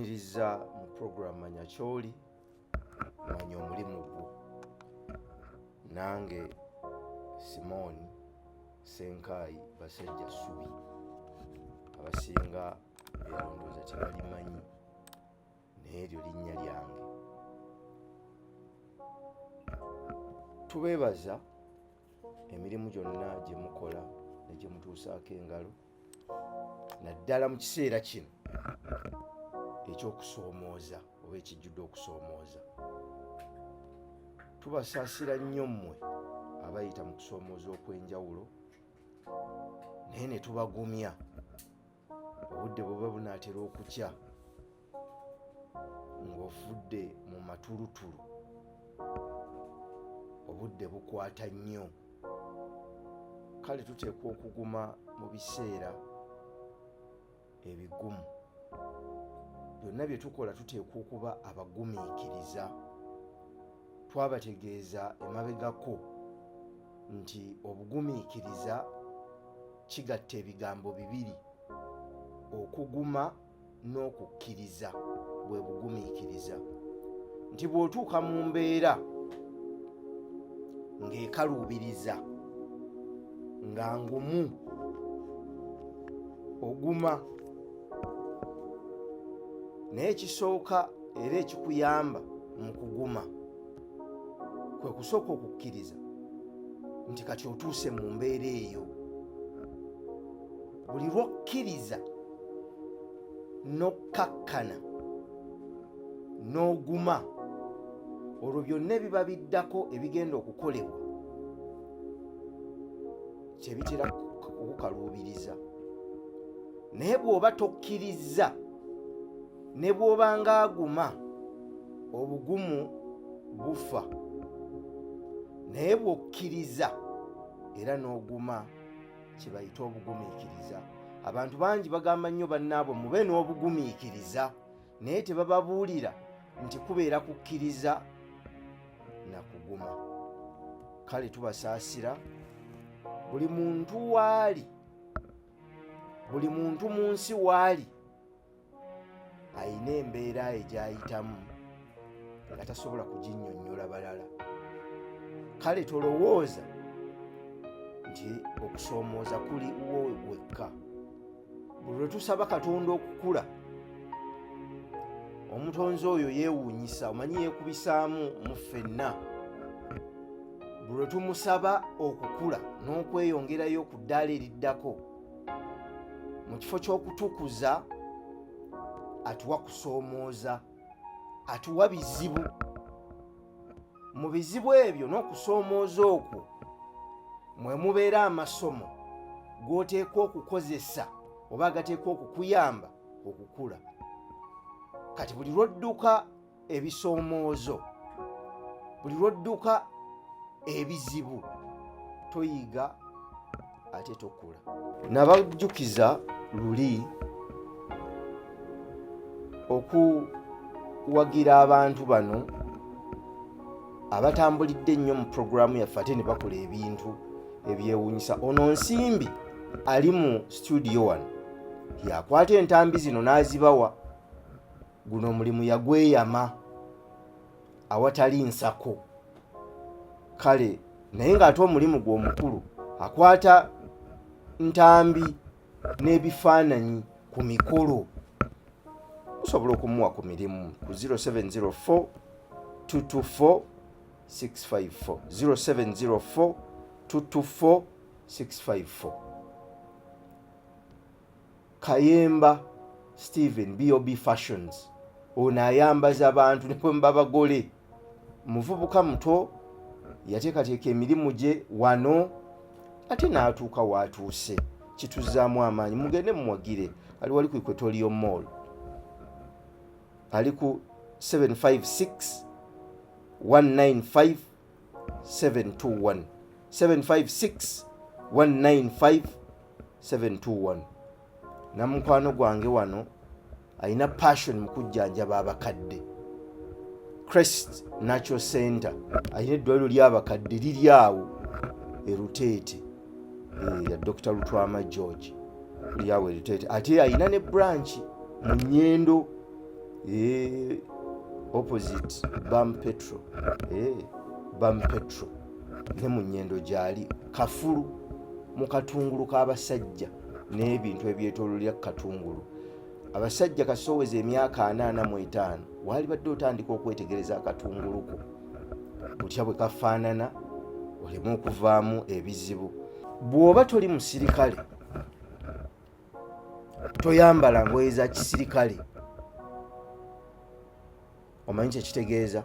Tukuyimiririza mu program Manya Kyoli, manya omulimu gwo. Nange Simoni Senkai Basajja Ssubi, abasinga erondooza tebalimanyi naye eryo linnya lyange. Tubeebaza emirimu gyonna gye mukola ne gye mutuusaako engalo, naddala mu kiseera kino ekyokusoomooza oba ekijjudde okusoomooza. Tubasaasira nnyo mmwe abayita mu kusoomooza okw'enjawulo, naye ne tubagumya obudde bwoba bunaatera okukya ng'ofudde mu matulutulu, obudde bukwata nnyo. Kale tuteekwa okuguma mu biseera ebigumu. Byonna bye tukola tuteekwa okuba abagumiikiriza. Twabategeeza emabegako nti obugumiikiriza kigatta ebigambo bibiri, okuguma n'okukkiriza bwe bugumiikiriza. Nti bw'otuuka mu mbeera ng'ekaluubiriza, nga ngumu, oguma. Naye ekisooka era ekikuyamba mu kuguma kwe kusooka okukkiriza nti kati otuuse mu mbeera eyo. Buli lw'okkiriza n'okkakkana n'oguma, olwo byonna ebiba biddako ebigenda okukolebwa kyebitera okukaluubiriza. Naye bw'oba tokkirizza, ne bw'oba ng'aguma, obugumu bufa. Naye bw'okkiriza era n'oguma, kye bayita obugumiikiriza. Abantu bangi bagamba nnyo bannaabwe mube n'obugumiikiriza, naye tebababuulira nti kubeera kukkiriza na kuguma. Kale tubasaasira buli muntu waali, buli muntu mu nsi waali ayina embeera egyayitamu nga tasobola kuginnyonnyola balala. Kale tolowooza nti okusoomooza kuli wowe wekka. Buli lwe tusaba Katonda okukula, omutonzi oyo yeewuunyisa, omanyi yeekubisaamu mu ffenna. Buli lwe tumusaba okukula n'okweyongerayo ku ddaala eriddako, mu kifo ky'okutukuza atuwa kusoomooza, atuwa bizibu. Mu bizibu ebyo n'okusoomooza okwo mwe mubeera amasomo g'oteekwa okukozesa oba agateekwa okukuyamba okukula. Kati buli lw'odduka ebisoomoozo, buli lw'odduka ebizibu, toyiga ate tokula. Nabajjukiza luli okuwagira abantu bano abatambulidde ennyo mu puroguramu yaffe ate ne bakola ebintu ebyewuunyisa. Ono Nsimbi ali mu studio wano, yakwata entambi zino n'azibawa. Guno omulimu yagweyama awatali nsako. Kale naye ng'ate omulimu gw'omukulu, akwata ntambi n'ebifaananyi ku mikolo. Osobola okumuwa ku mirimu ku 0704 224 654 0704 224 654. Kayemba Stephen B.O.B. Fashions, ono ayambaza abantu ne bwe muba bagole. Muvubuka muto yateekateeka emirimu gye wano ate n'atuuka w'atuuse. Kituzaamu amaanyi. Mugende mumuwagire. Ali wali ku Equatorial Mall, ali ku 756 195 721 756 195 721. Namukwano gwange wano ayina passion mu kujjanjaba abakadde. Crest Natural Center ayina eddwaliro ly'abakadde liri awo e Ruteete, ya Dr. Lutwama George liri awo e Ruteete. Ate ayina ne branch mu Nnyendo opposite Bam Petro, Bam Petro ne mu Nnyendo gyali kafulu mu katungulu k'abasajja n'ebintu ebyetoololera katungulu. Abasajja kasoweza emyaka 45 wali badde otandika okwetegereza akatunguluko kutya bwe kafaanana olemu okuvaamu ebizibu. Bw'oba toli musirikale toyambala ngoye za kisirikale. Omanyi kye kitegeeza?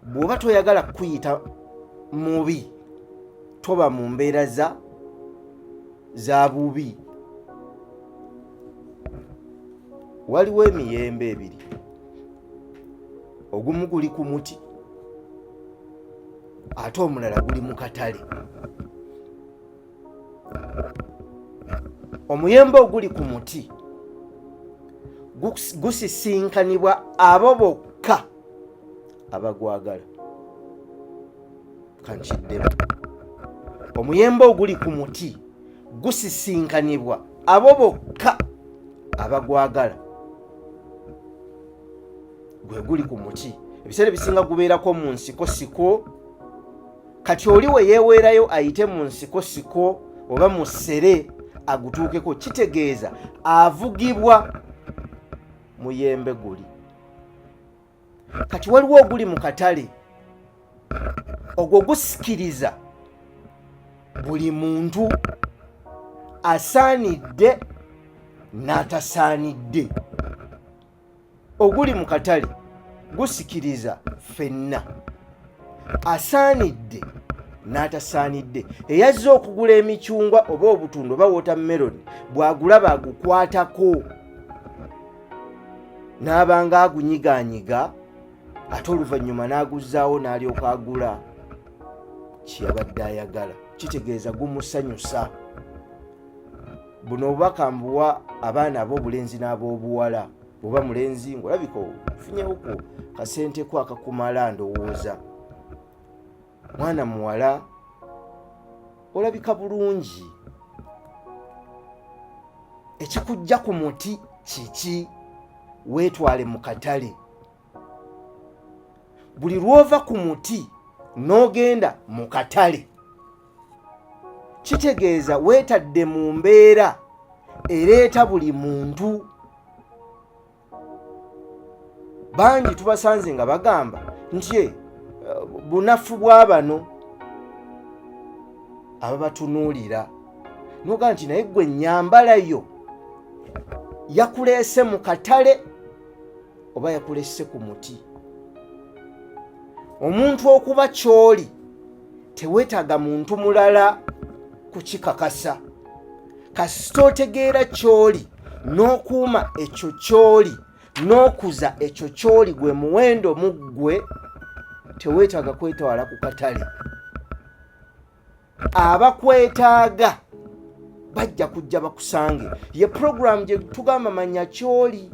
Bw'oba toyagala kuyita mubi toba mu mbeera za bubi. Waliwo emiyembe ebiri, ogumu guli ku muti ate omulala guli mu katale. Omuyembe oguli ku muti gusisinkanibwa abo bokka abagwagala. Kankiddemu. Omuyembe oguli ku muti gusisinkanibwa abo bokka abagwagala. Gwe guli ku muti ebiseera ebisinga gubeerako mu nsikosiko. Kati oli we yeeweerayo ayite mu nsikosiko oba mu ssere agutuukeko, kitegeeza avugibwa muyembe guli. Kati waliwo oguli mu katale, ogwo gusikiriza buli muntu, asaanidde n'atasaanidde. Oguli mu katale gusikiriza ffenna, asaanidde n'atasaanidde. Eyazze okugula emicungwa oba obutunda oba watermelon bw'agulaba agukwatako n'abanga agunyiganyiga ate oluvannyuma n'aguzzaawo n'alyoka agula kyeyabadde ayagala. Kitegeeza gumusanyusa. Buno obubaka mbuwa abaana ab'obulenzi n'ab'obuwala. Bw'oba mulenzi ng'olabika ofunyewo ku kasente ko akakumala ndowooza. Mwana muwala olabika bulungi. Ekikujja ku muti kiki? Weetwale mu katale. Buli lwova ku muti n'ogenda mu katale, kitegeeza weetadde mu mbeera ereeta buli muntu. Bangi tubasanze nga bagamba nti bunafu bwa bano ababatunuulira. Noga nti naye gwe ennyambalayo yakuleese mu katale oba yakuleese ku muti. Omuntu okuba ky'oli teweetaaga muntu mulala kukikakasa. Kasita otegeera ky'oli n'okuuma ekyo ky'oli n'okuza ekyo ky'oli gwe muwendo mu ggwe, teweetaaga kwetwala ku katale. Abakwetaaga bajja kujja bakusange. Ye program gye tugamba manya ky'oli.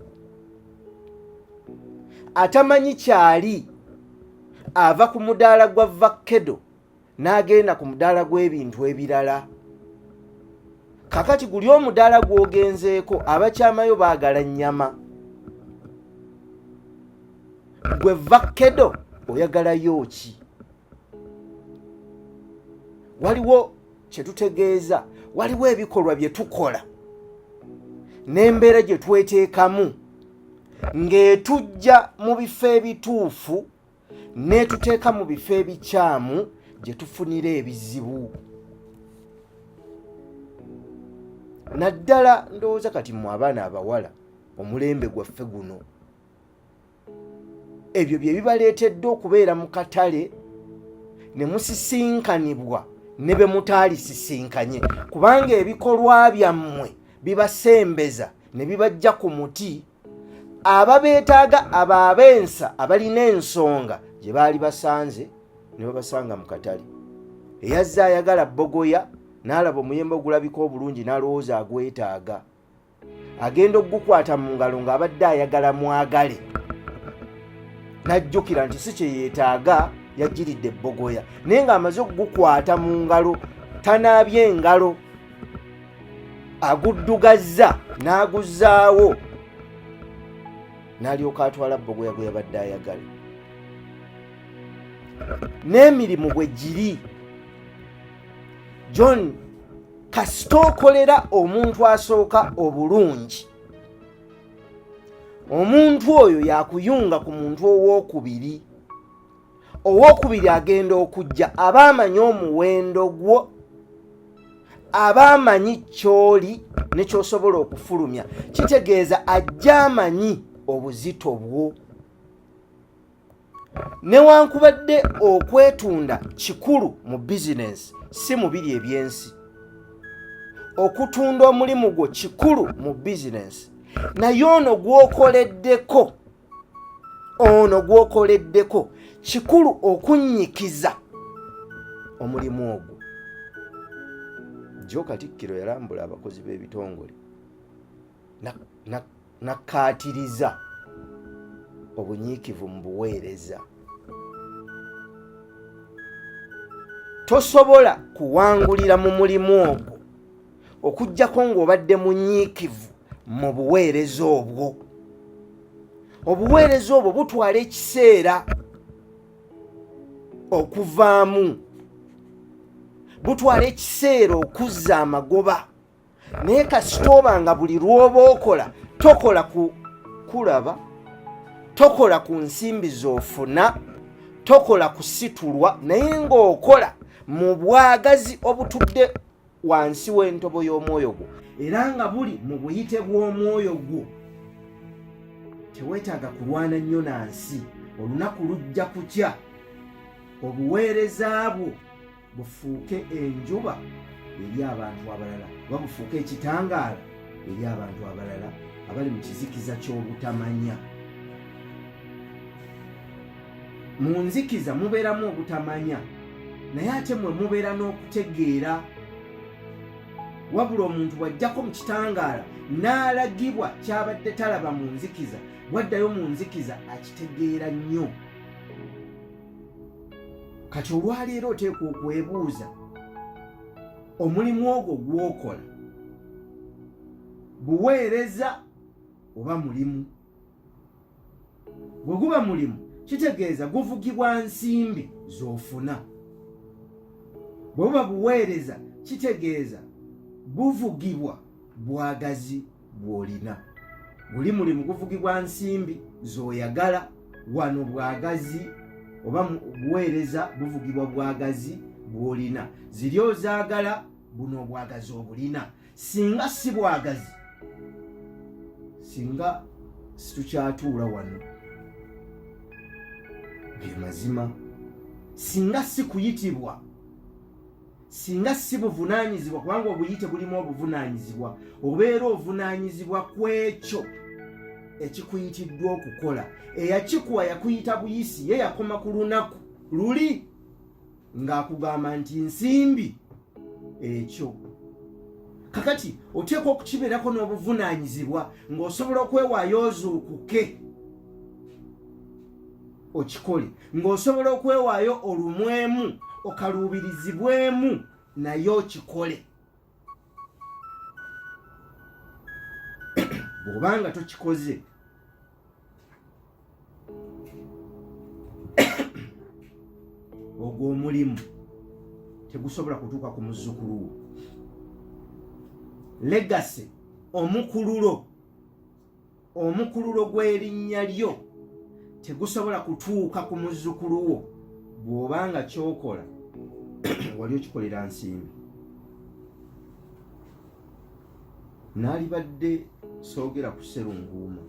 Atamanyi kyali ava ku mudaala gwa vakedo n'agenda ku mudaala gw'ebintu ebirala. Kakati guli omudaala gw'ogenzeeko abakyamayo baagala nnyama. Gwe vakedo oyagalayo ki? Waliwo kye tutegeeza, waliwo ebikolwa bye tukola n'embeera gye tweteekamu ng'etujja mu bifo ebituufu n'etuteeka mu bifo ebikyamu gye tufunira ebizibu. Naddala ndowooza kati mu abaana abawala omulembe gwaffe guno, ebyo bye bibaleetedde okubeera mu katale ne musisinkanibwa ne be mutaalisisinkanye, kubanga ebikolwa byammwe bibasembeza ne bibajja ku muti. Ababeetaaga abo ab'ensa abalina ensonga gye baali basanze ne babasanga mu katale. Eyazze ayagala bogoya n'alaba omuyembe ogulabika obulungi n'alowooza agwetaaga, agenda okugukwata mu ngalo ng'abadde ayagala mwagale, n'ajjukira nti si kye yeetaaga, yajjiridde bogoya. Naye ng'amaze okugukwata mu ngalo tanaabye engalo, aguddugazza n'aguzzaawo n'alyoka atwala Bogoya gwe yabadde ayagala. N'emirimu bwe giri, John, kasita okolera omuntu asooka obulungi, omuntu oyo yakuyunga ku muntu owookubiri. Owookubiri agenda okujja aba amanyi omuwendo gwo, aba amanyi ky'oli ne ky'osobola okufulumya. Kitegeeza ajja amanyi obuzito bwo. Newankubadde okwetunda kikulu mu bizinensi, si mu biri ebyensi. Okutunda omulimu gwo kikulu mu bizinensi, naye ono gwokoleddeko kikulu okunnyikiza omulimu ogwo. Jjo Katikkiro yalambula abakozi b'ebitongole nakkaatiriza obunyiikivu mu buweereza. Tosobola kuwangulira mu mulimu ogwo okuggyako ng'obadde munyiikivu mu buweereza obwo. Obuweereza obwo butwala ekiseera okuvaamu, butwala ekiseera okuzza amagoba. Naye kasita oba nga buli lw'oba okola tokola ku kulaba, tokola ku nsimbi z'ofuna, tokola kusitulwa, naye ng'okola mu bwagazi obutudde wansi w'entobo y'omwoyo gwo era nga buli mu buyite bw'omwoyo gwo, teweetaaga kulwana nnyo nansi. Olunaku lujja kutya, obuweereza bwo bufuuke enjuba eri abantu abalala, oba bufuuke ekitangaala eri abantu abalala abali mu kizikiza ky'obutamanya. Mu nzikiza mubeeramu obutamanya, naye ate mwe mubeera n'okutegeera. Wabula omuntu bw'ajjako mu kitangaala n'alagibwa kyabadde talaba mu nzikiza, bw'addayo mu nzikiza akitegeera nnyo. Kati olwaleero oteekwa okwebuuza, omulimu ogwo gw'okola buweereza oba mulimu? Bwe guba mulimu, kitegeeza guvugibwa nsimbi z'ofuna. Bwe buba buweereza, kitegeeza buvugibwa bwagazi bw'olina. Buli mulimu guvugibwa nsimbi z'oyagala, wano bwagazi oba buweereza buvugibwa bwagazi bw'olina. Ziri ozaagala, buno obwagazi obulina. Singa si bwagazi, singa situkyatuula wano, ge mazima. Singa si kuyitibwa, singa si buvunaanyizibwa, kubanga obuyite bulimu obuvunaanyizibwa, obeera ovunaanyizibwa ku ekyo ekikuyitiddwa okukola. Eyakikuwa yakuyita buyisi, ye yakoma ku lunaku luli ng'akugamba nti nsimbi ekyo. Kakati oteekwa okukibeerako n'obuvunaanyizibwa ng'osobola okwewaayo ozuukuke okikole, ng'osobola okwewaayo olumwemu okaluubirizibwemu naye okikole. Bw'obanga tokikoze, ogwo omulimu tegusobola kutuuka ku muzzukulu wo. Legacy, omukululo gw'erinnya lyo tegusobola kutuuka ku muzzukulu wo bw'obanga kyokola wali okikolera nsimbi. Naalibadde soogera ku Sserunguuma.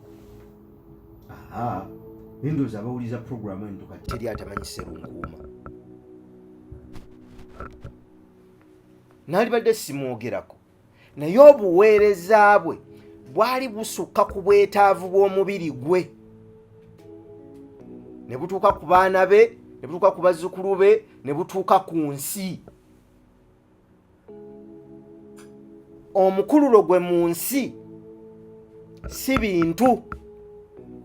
Endowooza abawuliza puroguramu eno kati teri atamanyi Sserunguuma. Naalibadde simwogerako, naye obuweereza bwe bwali busukka ku bwetaavu bw'omubiri gwe, ne butuuka ku baana be, ne butuuka ku bazzukulu be, ne butuuka ku nsi. Omukululo gwe mu nsi si bintu,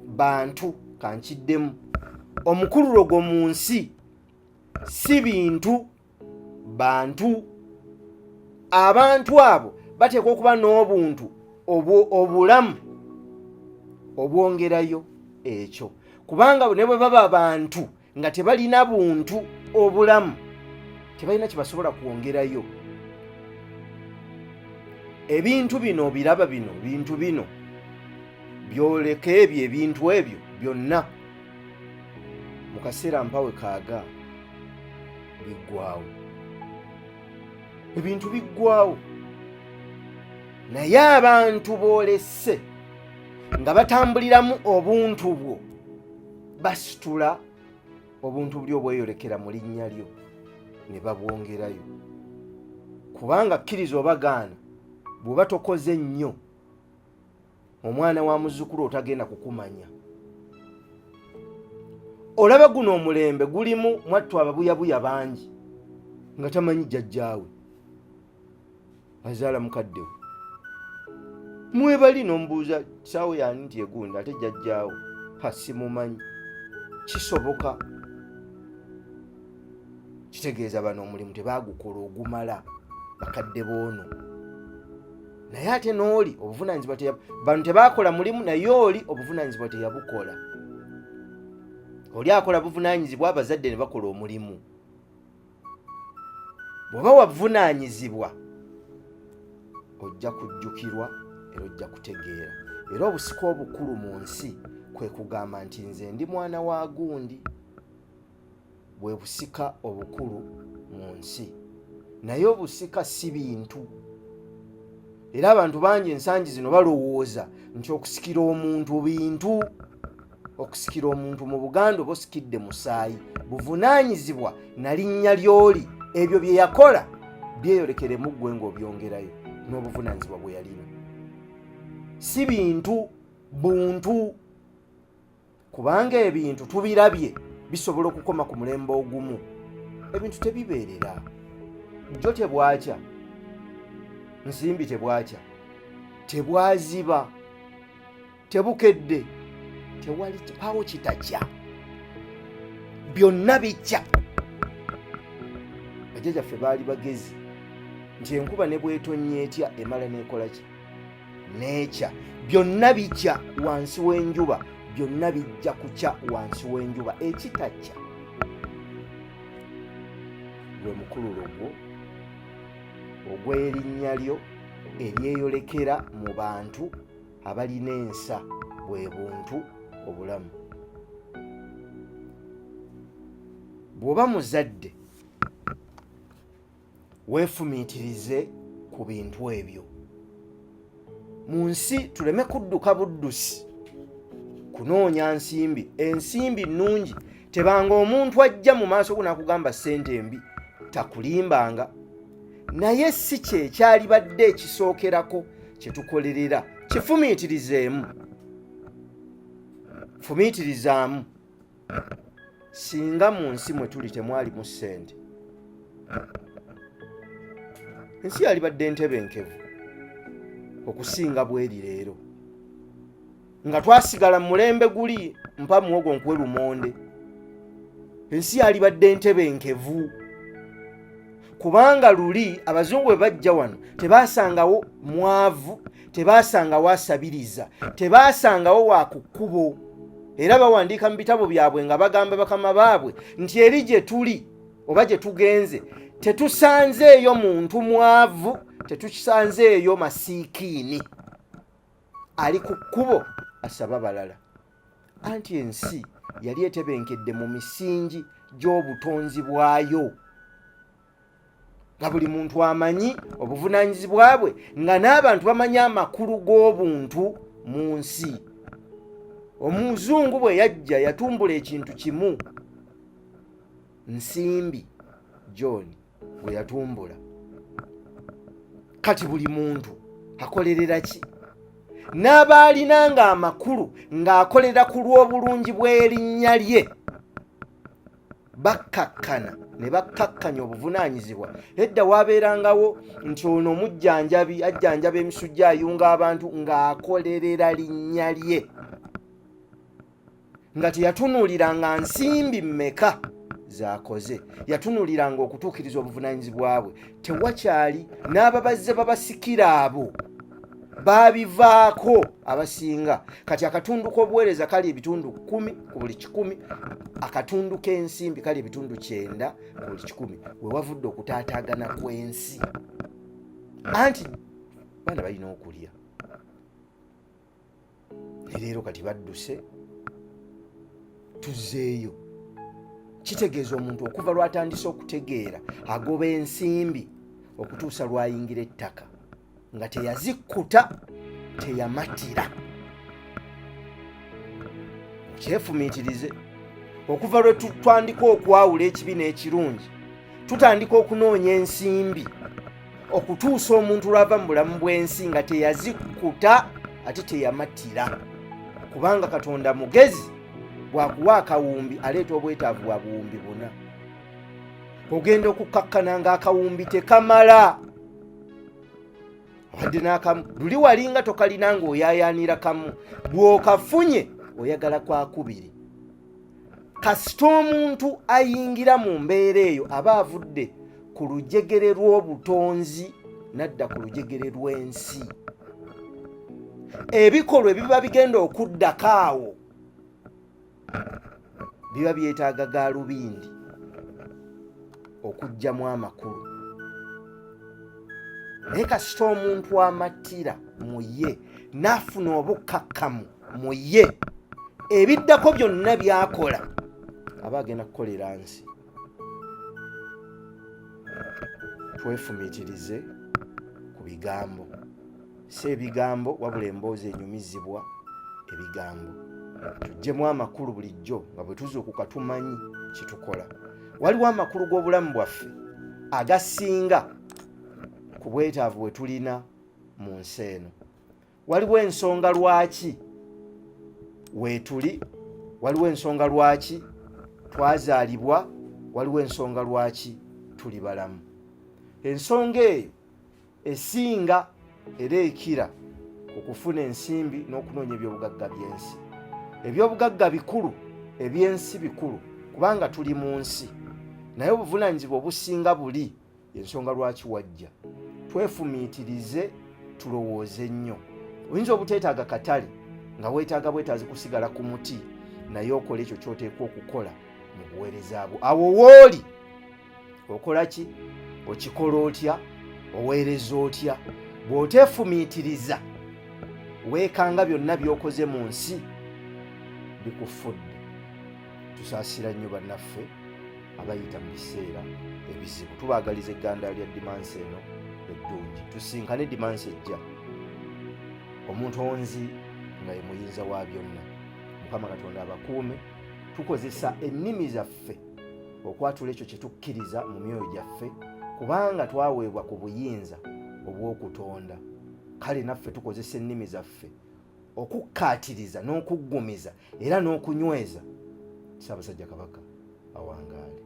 bantu kankiddemu. Omukululo gwe mu nsi si bintu, bantu. Abantu abo bateekwa okuba n'obuntu obulamu obwongerayo ekyo kubanga ne bwe baba abantu nga tebalina buntu obulamu tebalina kyebasobola kwongerayo. Ebintu bino biraba bino bintu bino byoleka ebintu ebyo byonna mu kaseera mpawe kaaga biggwaawo. Ebintu biggwaawo naye abantu boolesse nga batambuliramu obuntu bwo basitula obuntu buli obweyolekera mu linnya lyo ne babwongerayo kubanga kkiriza obagaana bw'oba tokoze nnyo omwana wa muzzukulu otagenda kukumanya. Olaba guno omulembe gulimu mwattu ababuyabuya bangi nga tamanyi jjajjaawe azaala mukaddewe. Mwebali n'omubuuza kisaawe yaani nti egundi ate jjajjaawe simumanyi. Kisoboka kitegeeza bano omulimu tebaagukola ogumala bakadde boono. Naye ate n'oli obuvunaanyizibwa bano tebaakola mulimu naye oli obuvunaanyizibwa teyabukola. Oli akola buvunaanyizibwa abazadde ne bakola omulimu. Bw'oba wavunaanyizibwa ojja kujjukirwa era ojja kutegeera. Era obusika obukulu mu nsi kwe kugamba nti nze ndi mwana wa gundi. Bwe busika obukulu mu nsi. Naye obusika si bintu. Era abantu bangi ensangi zino balowooza nti okusikira omuntu bintu. Okusikira omuntu mu Buganda oba osikidde musaayi. Buvunaanyizibwa na linnya ly'oli ebyo bye yakola byeyolekere mu ggwe ng'obyongerayo n'obuvunaanyizibwa bwe yalina. Si bintu, buntu. Kubanga ebintu tubirabye bisobola okukoma ku mulembe ogumu. Ebintu tebibeerera. Jjo tebwakya. Nsimbi tebwakya. Tebwaziba. Tebukedde. Tewali paawo kitakya. Byonna bijja. Bajjajjaffe baali bagezi nti enkuba ne bw'etonnya etya emala n'ekola ki? N'ekya. Byonna bijja wansi w'enjuba. Byonna bijja kukya wansi w'enjuba. Ekitakya gwe mukululogo ogw'erinnya lyo eryeyolekera mu bantu abalina ensa bwe buntu obulamu. Bw'oba muzadde weefumiitirize ku bintu ebyo. Mu nsi tuleme kudduka buddusi kunoonya nsimbi. Ensimbi nnungi. Tebanga omuntu ajja mu maaso go n'akugamba ssente mbi takulimbanga. Naye si kye kyalibadde ekisookerako kye tukolerera. Kifumiitirizeemu. Fumiitirizaamu. Singa mu nsi mwe tuli temwalimu ssente, ensi yalibadde ntebenkevu okusinga bweri leero. Nga twasigala mu mulembe guli mpa muwogo nkuwe lumonde, ensi yalibadde ntebenkevu. Kubanga luli abazungu bwe bajja wano tebaasangawo mwavu, tebaasangawo asabiriza, tebaasangawo wa ku kkubo. Era bawandiika mu bitabo byabwe nga bagamba bakama baabwe nti eri gye tuli oba gye tugenze tetusanzeeyo muntu mwavu, tetukisanzeeyo masiikiini ali ku kkubo asaba balala. Anti ensi yali etebenkedde mu misingi gy'obutonzi bwayo, nga buli muntu amanyi obuvunaanyizibwa bwe, nga n'abantu bamanyi amakulu g'obuntu mu nsi. Omuzungu bwe yajja yatumbula ekintu kimu, nsimbi John bwe yatumbula. Kati buli muntu akolerera ki? N'abaalinanga amakulu ng'akolera ku lw'obulungi bw'erinnya lye bakkakkana ne bakkakkanya obuvunaanyizibwa. Edda waabeerangawo nti ono omujjanjabi ajjanjaba emisujja ayunga abantu ng'akolerera linnya lye, nga teyatunuuliranga nsimbi mmeka z'akoze, yatunuuliranga okutuukiriza obuvunaanyizibwa bwe. Tewakyali n'ababazze babasikira abo babivaako abasinga. Kati akatundu k'obuweereza kali ebitundu 10 ku buli 100, akatundu k'ensimbi kali ebitundu 9 ku buli 100. We wavudde okutaataagana kw'ensi. Anti baana balina okulya. Ne leero kati badduse tuzzeeyo. Kitegeeza omuntu okuva lwatandise okutegeera agoba ensimbi okutuusa lwayingira ettaka nga teyazikkuta, teyamatira. Kyefumiitirize. Okuva lwe tutandika okwawula ekibi n'ekirungi, tutandika okunoonya ensimbi okutuusa omuntu lwava mu bulamu bw'ensi nga teyazikkuta ate teyamatira. Kubanga Katonda mugezi, bw'akuwa akawumbi aleeta obwetaavu bwa buwumbi 4. Ogenda okukakkana ng'akawumbi tekamala. Wadde n'akamu luli walinga tokalina ng'oyaayaanira kamu, bw'okafunye oyagala kwa 2. Kasita omuntu ayingira mu mbeera eyo aba avudde ku lujegere lw'obutonzi nadda ku lujegere lw'ensi. Ebikolwa ebiba bigenda okuddako awo biba byetaaga gaalubindi okuggyamu amakulu. Naye kasita omuntu amattira mu ye n'afuna obukkakkamu mu ye, ebiddako byonna byakola aba agenda kukolera nsi. Twefumiitirize ku bigambo, si ebigambo wabula emboozi enyumizibwa ebigambo. Tuggyemu amakulu bulijjo nga bwe tuzuukuka tumanyi kitukola. Waliwo amakulu g'obulamu bwaffe agasinga ku bwetaavu bwe tulina mu nsi eno. Waliwo ensonga lwaki weetuli, waliwo ensonga lwaki twazaalibwa, waliwo ensonga lwaki tuli balamu. Ensonga eyo esinga era ekira okufuna ensimbi n'okunoonya ebyobugagga by'ensi. Ebyobugagga bikulu, ebyensi bikulu kubanga tuli mu nsi, naye obuvunaanyizibwa obusinga buli ensonga lwaki wajja. Twefumiitirize, tulowooze nnyo. Oyinza obuteetaaga katale nga weetaaga bwetaazi kusigala ku muti, naye okola ekyo ky'oteekwa okukola mu buweereza bwo. Awo wooli okola ki? Okikola otya? Oweereza otya? Bw'oteefumiitiriza, weekanga byonna by'okoze mu nsi bikufudde. Tusaasira nnyo bannaffe abayita mu biseera ebizibu. Tubaagaliza egganda lya Dimansi eno eddungi. Tusinkane Dimansi ejja. Omuntu onzi nga ye muyinza wa byonna. Mukama Katonda abakuume. Tukozesa ennimi zaffe okwatula ekyo kye tukkiriza mu myoyo gyaffe, kubanga twaweebwa ku buyinza obw'okutonda. Kale naffe tukozesa ennimi zaffe okukkaatiriza n'okuggumiza era n'okunyweza Ssaabasajja Kabaka awangaale.